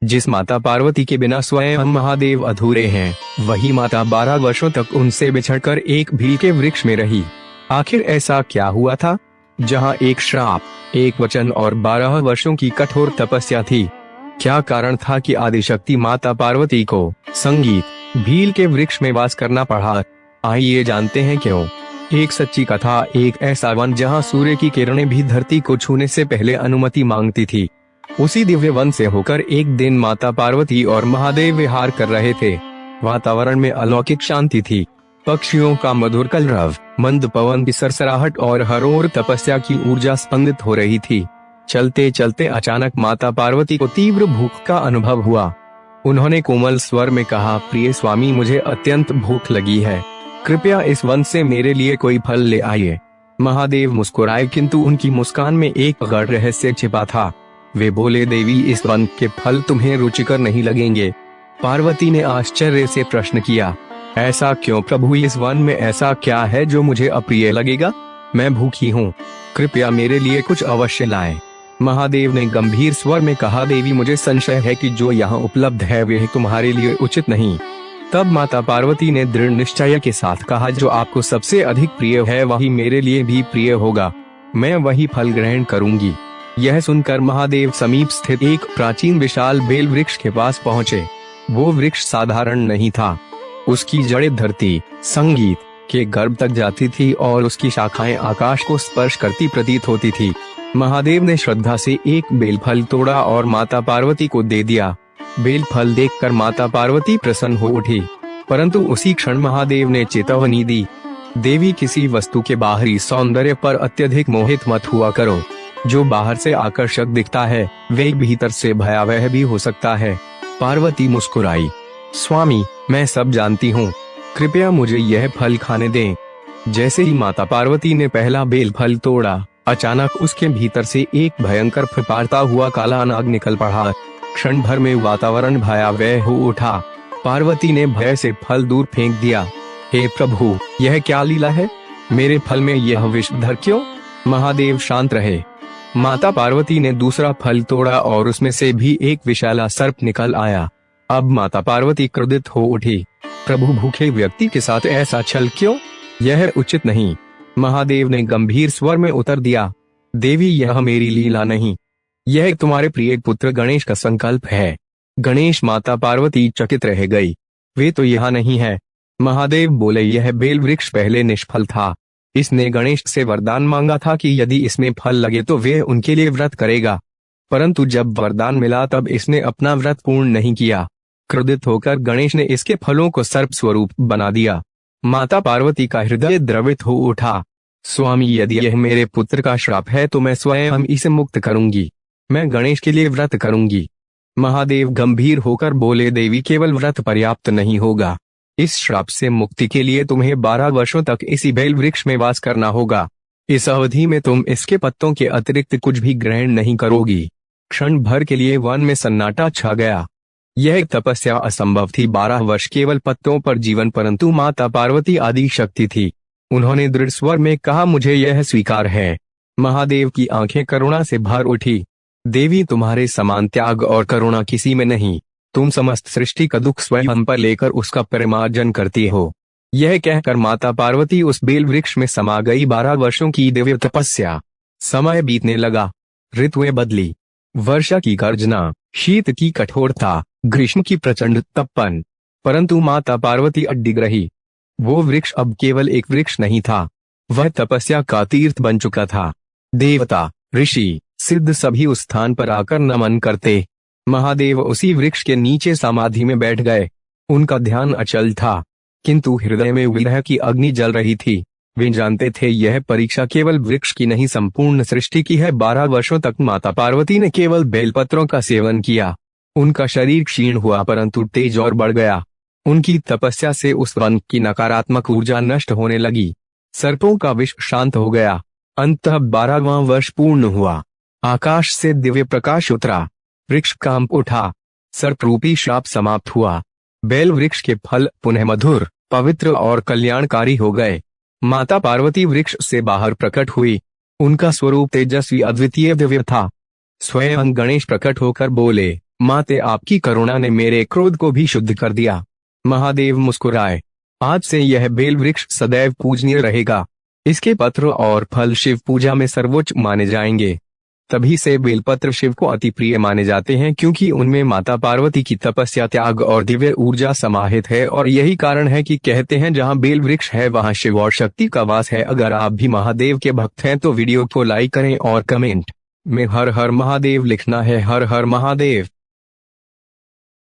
जिस माता पार्वती के बिना स्वयं महादेव अधूरे हैं, वही माता 12 वर्षों तक उनसे बिछड़कर एक भील के वृक्ष में रही। आखिर ऐसा क्या हुआ था, जहां एक श्राप, एक वचन और 12 वर्षों की कठोर तपस्या थी? क्या कारण था कि आदिशक्ति माता पार्वती को संगीत भील के वृक्ष में वास करना पड़ा? आइए जानते हैं क्यों। एक सच्ची कथा। एक ऐसा वन जहां सूर्य की किरणें भी धरती को छूने से पहले अनुमति मांगती थी। उसी दिव्य वन से होकर एक दिन माता पार्वती और महादेव विहार कर रहे थे। वातावरण में अलौकिक शांति थी। पक्षियों का मधुर कलरव, मंद पवन की सरसराहट और हर ओर तपस्या की ऊर्जा स्पंदित हो रही थी। चलते चलते अचानक माता पार्वती को तीव्र भूख का अनुभव हुआ। उन्होंने कोमल स्वर में कहा, प्रिय स्वामी, मुझे अत्यंत भूख लगी है, कृपया इस वन से मेरे लिए कोई फल ले आइए। महादेव मुस्कुराए, किंतु उनकी मुस्कान में एक गढ़ रहस्य छिपा था। वे बोले, देवी, इस वन के फल तुम्हें रुचिकर नहीं लगेंगे। पार्वती ने आश्चर्य से प्रश्न किया, ऐसा क्यों प्रभु? इस वन में ऐसा क्या है जो मुझे अप्रिय लगेगा? मैं भूखी हूँ, कृपया मेरे लिए कुछ अवश्य लाएं। महादेव ने गंभीर स्वर में कहा, देवी, मुझे संशय है कि जो यहाँ उपलब्ध है वह तुम्हारे लिए उचित नहीं। तब माता पार्वती ने दृढ़ निश्चय के साथ कहा, जो आपको सबसे अधिक प्रिय है वही मेरे लिए भी प्रिय होगा। मैं वही फल ग्रहण करूंगी। यह सुनकर महादेव समीप स्थित एक प्राचीन विशाल बेल वृक्ष के पास पहुँचे। वो वृक्ष साधारण नहीं था। उसकी जड़ें धरती, संगीत के गर्भ तक जाती थी और उसकी शाखाएं आकाश को स्पर्श करती प्रतीत होती थी। महादेव ने श्रद्धा से एक बेलफल तोड़ा और माता पार्वती को दे दिया। बेलफल देखकर माता पार्वती प्रसन्न हो उठी, परंतु उसी क्षण महादेव ने चेतावनी दी, देवी, किसी वस्तु के बाहरी सौंदर्य पर अत्यधिक मोहित मत हुआ करो। जो बाहर से आकर्षक दिखता है वह भीतर से भयावह भी हो सकता है। पार्वती मुस्कुराई, स्वामी, मैं सब जानती हूँ, कृपया मुझे यह फल खाने दें। जैसे ही माता पार्वती ने पहला बेलफल तोड़ा, अचानक उसके भीतर से एक भयंकर फड़फड़ाता हुआ काला नाग निकल पड़ा। क्षण भर में वातावरण भयावह हो उठा। पार्वती ने भय से फल दूर फेंक दिया। हे प्रभु, यह क्या लीला है? मेरे फल में यह विषधर क्यों? महादेव शांत रहे। माता पार्वती ने दूसरा फल तोड़ा और उसमें से भी एक विशाला सर्प निकल आया। अब माता पार्वती क्रोधित हो उठी, प्रभु, भूखे व्यक्ति के साथ ऐसा छल क्यों? यह उचित नहीं। महादेव ने गंभीर स्वर में उत्तर दिया, देवी, यह मेरी लीला नहीं, यह तुम्हारे प्रिय पुत्र गणेश का संकल्प है। गणेश? माता पार्वती चकित रह गई, वे तो यहाँ नहीं है। महादेव बोले, यह बेल वृक्ष पहले निष्फल था। इसने गणेश से वरदान मांगा था कि यदि इसमें फल लगे तो वे उनके लिए व्रत करेगा, परंतु जब वरदान मिला तब इसने अपना व्रत पूर्ण नहीं किया। क्रोधित होकर गणेश ने इसके फलों को सर्प स्वरूप बना दिया। माता पार्वती का हृदय द्रवित हो उठा। स्वामी, यदि यह मेरे पुत्र का श्राप है तो मैं स्वयं इसे मुक्त करूंगी। मैं गणेश के लिए व्रत करूंगी। महादेव गंभीर होकर बोले, देवी, केवल व्रत पर्याप्त नहीं होगा। इस श्राप से मुक्ति के लिए तुम्हें 12 वर्षों तक इसी बेल वृक्ष में वास करना होगा। इस अवधि में तुम इसके पत्तों के अतिरिक्त कुछ भी ग्रहण नहीं करोगी। क्षण भर के लिए वन में सन्नाटा छा गया। यह तपस्या असंभव थी। 12 वर्ष केवल पत्तों पर जीवन, परंतु माता पार्वती आदि शक्ति थी। उन्होंने दृढ़ स्वर में कहा, मुझे यह स्वीकार है। महादेव की आंखें करुणा से भर उठी। देवी, तुम्हारे समान त्याग और करुणा किसी में नहीं। तुम समस्त सृष्टि का दुख स्वयं पर लेकर उसका परिमार्जन करती हो। यह कहकर माता पार्वती उस बेल वृक्ष में समा गई। 12 वर्षों की दिव्य तपस्या। समय बीतने लगा। ऋतुएं बदली। वर्षा की गर्जना, शीत की कठोरता, ग्रीष्म की प्रचंड तपन, परंतु माता पार्वती अडिग रही। वो वृक्ष अब केवल एक वृक्ष नहीं था, वह तपस्या का तीर्थ बन चुका था। देवता, ऋषि, सिद्ध सभी उस स्थान पर आकर नमन करते। महादेव उसी वृक्ष के नीचे समाधि में बैठ गए। उनका ध्यान अचल था, किंतु हृदय में विरह की अग्नि जल रही थी। वे जानते थे यह परीक्षा केवल वृक्ष की नहीं, संपूर्ण सृष्टि की है। 12 वर्षों तक माता पार्वती ने केवल बेलपत्रों का सेवन किया। उनका शरीर क्षीण हुआ, परंतु तेज और बढ़ गया। उनकी तपस्या से उस वन की नकारात्मक ऊर्जा नष्ट होने लगी। सर्पों का विष शांत हो गया। अंततः 12वां वर्ष पूर्ण हुआ। आकाश से दिव्य प्रकाश उतरा। वृक्ष कांप उठा। सर्परूपी श्राप समाप्त हुआ। बेल वृक्ष के फल पुनः मधुर, पवित्र और कल्याणकारी हो गए। माता पार्वती वृक्ष से बाहर प्रकट हुई। उनका स्वरूप तेजस्वी, अद्वितीय, दिव्य था। स्वयं गणेश प्रकट होकर बोले, माते आपकी करुणा ने मेरे क्रोध को भी शुद्ध कर दिया। महादेव मुस्कुराए। आज से यह बेल वृक्ष सदैव पूजनीय रहेगा। इसके पत्र और फल शिव पूजा में सर्वोच्च माने जाएंगे। तभी से बेलपत्र शिव को अति प्रिय माने जाते हैं, क्योंकि उनमें माता पार्वती की तपस्या, त्याग और दिव्य ऊर्जा समाहित है। और यही कारण है कि कहते हैं जहां बेल वृक्ष है वहां शिव और शक्ति का वास है। अगर आप भी महादेव के भक्त हैं तो वीडियो को लाइक करें और कमेंट में हर हर महादेव लिखना है। हर हर महादेव।